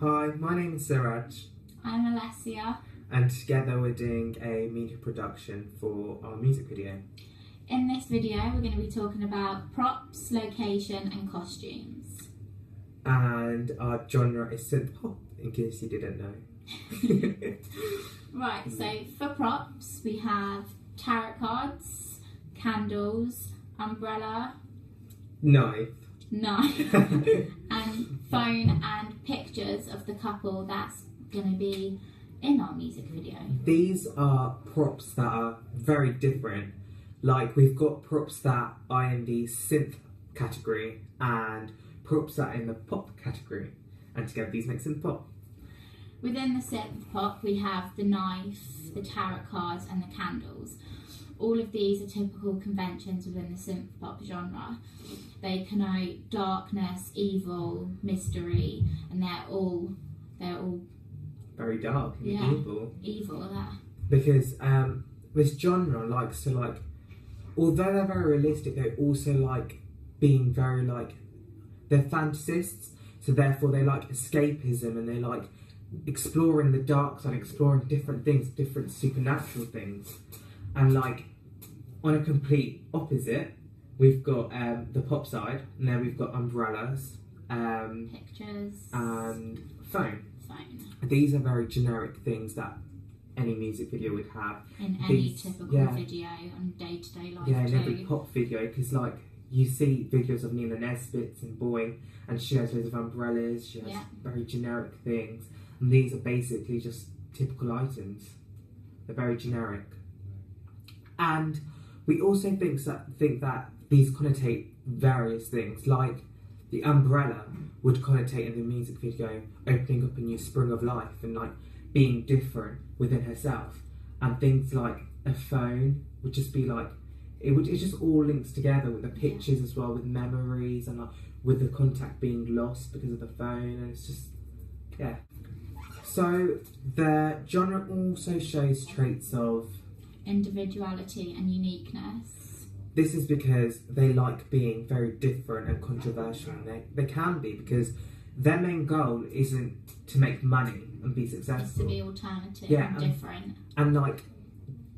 Hi, my name is Siraj, I'm Alessia. and together we're doing a media production for our music video. In this video, we're going to be talking about props, location, and costumes. And our genre is synth pop, in case you didn't know. Right, so for props, we have tarot cards, candles, umbrella, Knife. knife, and phone and pictures of the couple that's going to be in our music video. These are props that are very different. Like, we've got props that are in the synth category and props that are in the pop category. And together these make synth pop. Within the synth pop, we have the knife, the tarot cards, and the candles. All of these are typical conventions within the synth pop genre. They connote darkness, evil, mystery, and they're all Very dark and evil. Evil there. Because this genre likes to although they're very realistic, they also like being very they're fantasists, so therefore they like escapism and they like exploring the dark side, exploring different things, different supernatural things. And on a complete opposite, we've got the pop side, and then we've got umbrellas, pictures, and phone. Phone. These are very generic things that any music video would have. In any typical video on day-to-day life. Yeah, in every pop video, because you see videos of Nina Nesbitt's and Boy, and she has loads of umbrellas, she has very generic things, and these are basically just typical items. They're very generic. And we also think that these connotate various things, like the umbrella would connotate in the music video opening up a new spring of life and being different within herself, and things like a phone would just be it just all links together with the pictures as well, with memories and with the contact being lost because of the phone, and it's just So the genre also shows traits of individuality and uniqueness. This is because they like being very different and controversial, and they can be, because their main goal isn't to make money and be successful. It's to be alternative and different. And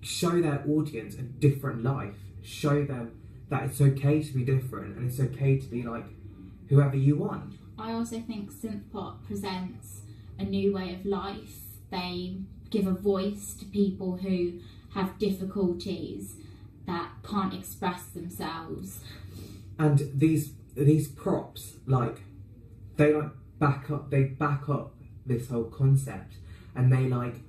show their audience a different life. Show them that it's okay to be different and it's okay to be whoever you want. I also think synth pop presents a new way of life. They give a voice to people who have difficulties that can't express themselves. And these props, they back up this whole concept, and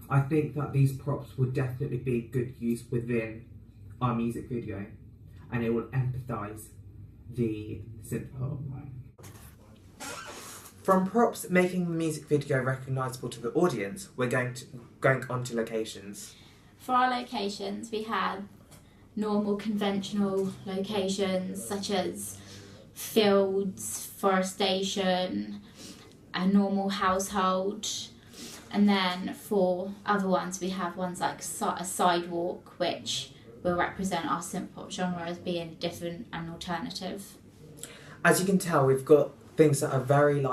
I think that these props would definitely be good use within our music video, and it will empathise the synth pop. From props making the music video recognisable to the audience, we're going on to locations. For our locations, we have normal conventional locations such as fields, forestation, a normal household, and then for other ones we have ones like a sidewalk, which will represent our synth pop genre as being different and alternative. As you can tell, we've got things that are very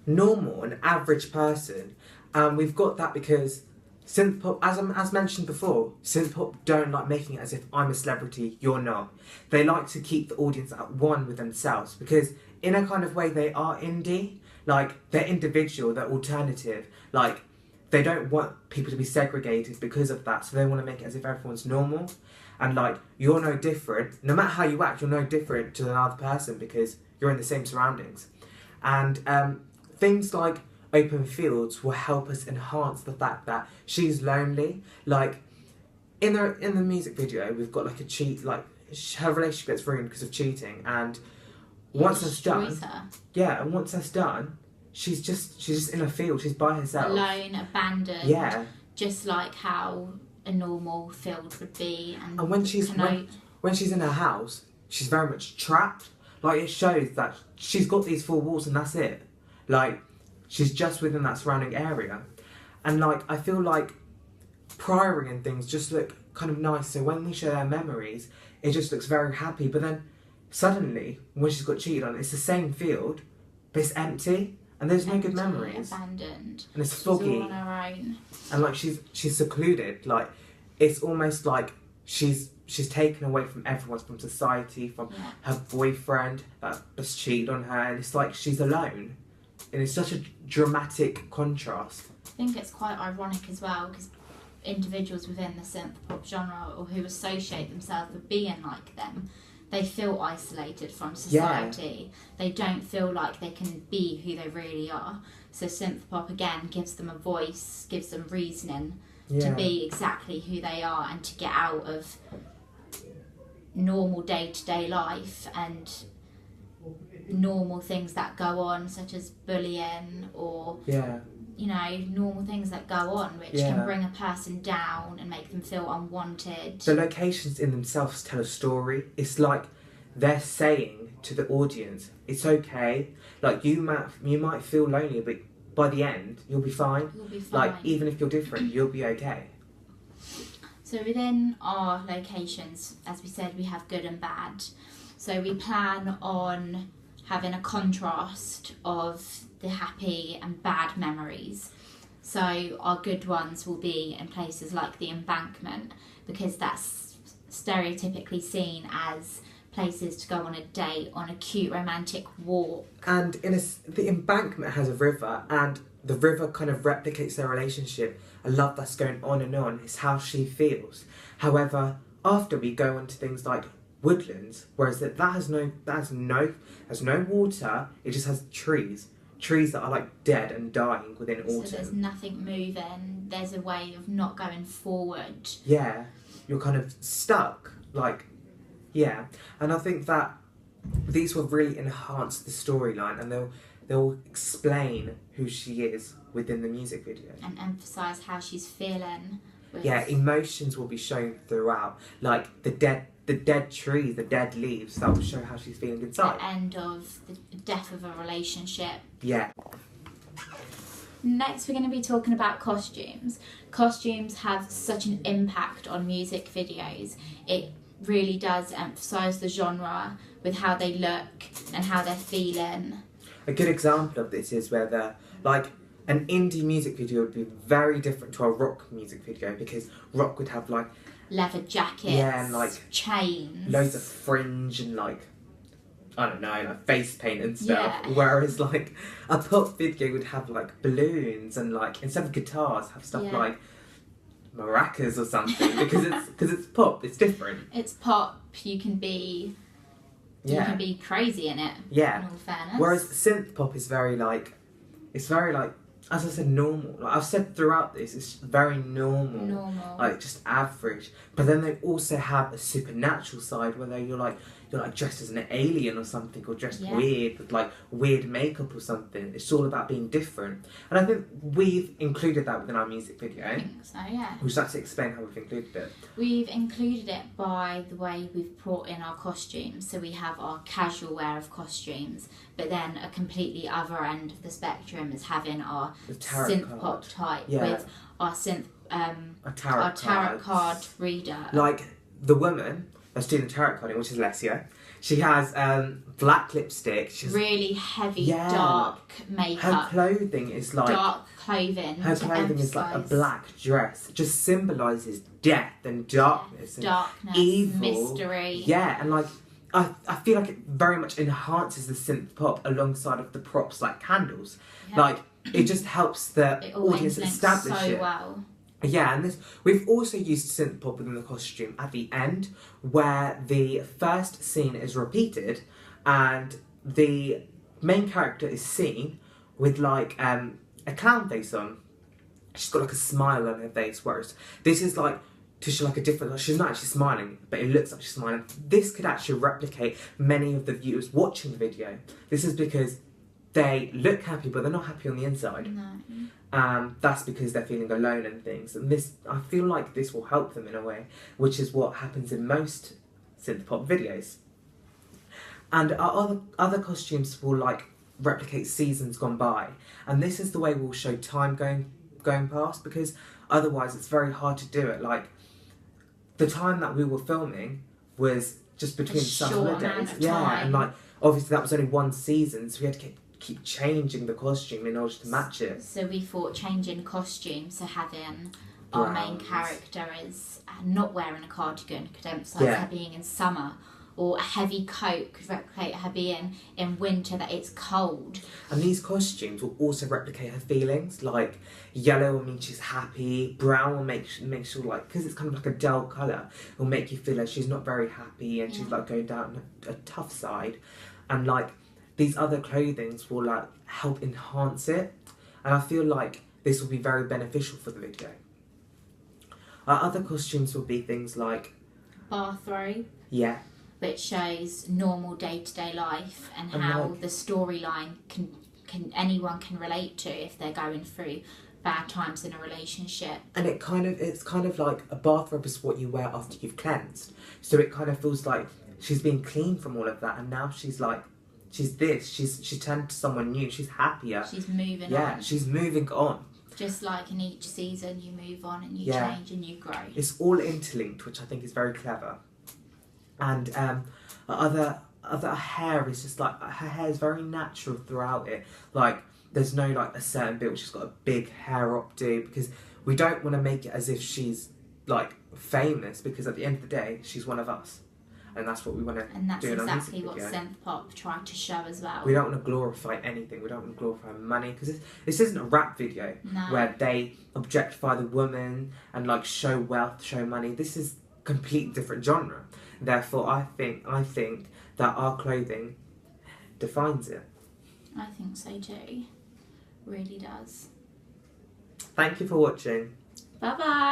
normal, an average person, and we've got that because synth pop, as mentioned before, synth pop don't like making it as if I'm a celebrity, you're not. They like to keep the audience at one with themselves, because in a kind of way they are indie, they're individual, they're alternative, they don't want people to be segregated because of that, so they want to make it as if everyone's normal, and you're no different, no matter how you act, you're no different to another person because you're in the same surroundings. And things like open fields will help us enhance the fact that she's lonely. In the music video, we've got a cheat, her relationship gets ruined because of cheating, and once that's done, she's just in a field, she's by herself, alone, abandoned, just like how a normal field would be. And when she's in her house, she's very much trapped. It shows that she's got these four walls and that's it. She's just within that surrounding area. And I feel priory and things just look kind of nice, so when we show their memories, it just looks very happy. But then suddenly, when she's got cheated on, it's the same field, but it's empty, and there's no good empty, memories, abandoned. and it's She's foggy, all on her own. and like she's secluded. Like it's almost like she's taken away from everyone, from society, from Yeah. her boyfriend that's cheated on her, and it's like she's alone, and it's such a dramatic contrast. I think it's quite ironic as well because individuals within the synth pop genre or who associate themselves with being like them, they feel isolated from society. They don't feel like they can be who they really are. So synth pop again gives them a voice, gives them reasoning to be exactly who they are and to get out of normal day-to-day life and normal things that go on, such as bullying or normal things that go on which can bring a person down and make them feel unwanted. The locations in themselves tell a story. It's like they're saying to the audience, it's okay, like you might feel lonely, but by the end you'll be fine. You'll be fine. Like even if you're different, you'll be okay. So within our locations, as we said, we have good and bad. So we plan on having a contrast of the happy and bad memories. So our good ones will be in places like the Embankment, because that's stereotypically seen as places to go on a date, on a cute romantic walk. And the Embankment has a river, and the river kind of replicates their relationship, a love that's going on and on. It's how she feels. However, after we go on to things like Woodlands, whereas that has no water, it just has trees that are like dead and dying within autumn. So there's nothing moving, there's a way of not going forward. Yeah, you're kind of stuck, and I think that these will really enhance the storyline, and they'll explain who she is within the music video. And emphasise how she's feeling. Emotions will be shown throughout, like the dead trees, the dead leaves, that will show how she's feeling inside. The end of the death of a relationship. Yeah. Next, we're going to be talking about costumes. Costumes have such an impact on music videos. It really does emphasise the genre with how they look and how they're feeling. A good example of this is where an indie music video would be very different to a rock music video, because rock would have like leather jackets, and like chains, loads of fringe and like face paint and stuff. Whereas like a pop video would have like balloons and like instead of guitars have stuff like maracas or something, because it's pop. It's different. It's pop. You can be crazy in it. Yeah. In all fairness. Whereas synth pop is very as I said, normal. Like I've said throughout this, it's very normal. Like just average. But then they also have a supernatural side where you're like dressed as an alien or something, or dressed weird with like weird makeup or something. It's all about being different. And I think we've included that within our music video. I think so, yeah. Would you like to explain how we've included it? We've included it by the way we've brought in our costumes. So we have our casual wear of costumes, but then a completely other end of the spectrum is having our synth pop type with our synth our tarot card reader. Like the woman that's doing the tarot carding, which is Lesia, she has black lipstick. She's really heavy, dark makeup. Her clothing is like dark clothing. Her clothing is like a black dress. It just symbolises death and darkness and evil, mystery. Yeah, and like I feel like it very much enhances the synth pop alongside of the props like candles. Yeah. Like it just helps the audience establish so it. Well. Yeah, and we've also used synth pop within the costume at the end, where the first scene is repeated, and the main character is seen with like a clown face on. She's got like a smile on her face, whereas this is like to show like a different. Like, she's not actually smiling, but it looks like she's smiling. This could actually replicate many of the viewers watching the video. This is because they look happy, but they're not happy on the inside. No. That's because they're feeling alone and things. And this, I feel like this will help them in a way, which is what happens in most synth pop videos. And our other costumes will like replicate seasons gone by, and this is the way we'll show time going past, because otherwise it's very hard to do it. Like the time that we were filming was just between summer holidays, and like obviously that was only one season, so we had to keep changing the costume in order to match it. So we thought changing costume, so having our main Browns. character is not wearing a cardigan could emphasise Yeah. her being in summer, or a heavy coat could replicate her being in winter, that it's cold. And these costumes will also replicate her feelings. Like yellow will mean she's happy. Brown will make sure, like, because it's kind of like a dull colour, will make you feel like she's not very happy and she's Yeah. like going down a tough side. And like these other clothings will like help enhance it. And I feel like this will be very beneficial for the video. Our other costumes will be things like, Bathrobe, yeah, which shows normal day-to-day life and And how like- the storyline can anyone can relate to if they're going through bad times in a relationship. and it's kind of like a bathrobe is what you wear after you've cleansed. So it kind of feels like she's been clean from all of that, and now she's like, she's turned to someone new. She's happier. She's moving Yeah, on. she's moving on. Just like in each season, you move on and you Yeah. change and you grow. It's all interlinked, which I think is very clever. And her other hair is just like, her hair is very natural throughout it. Like there's no like a certain bit where she's got a big hair updo, because we don't want to make it as if she's like famous, because at the end of the day she's one of us, and that's what we want to And that's do in our music exactly what video. synth pop tried to show as well. We don't want to glorify anything. We don't want to glorify money, because this isn't a rap video No. where they objectify the woman and like show wealth, show money. This is completely different genre. Therefore, I think that our clothing defines it. I think so too. Really does. Thank you for watching. Bye bye.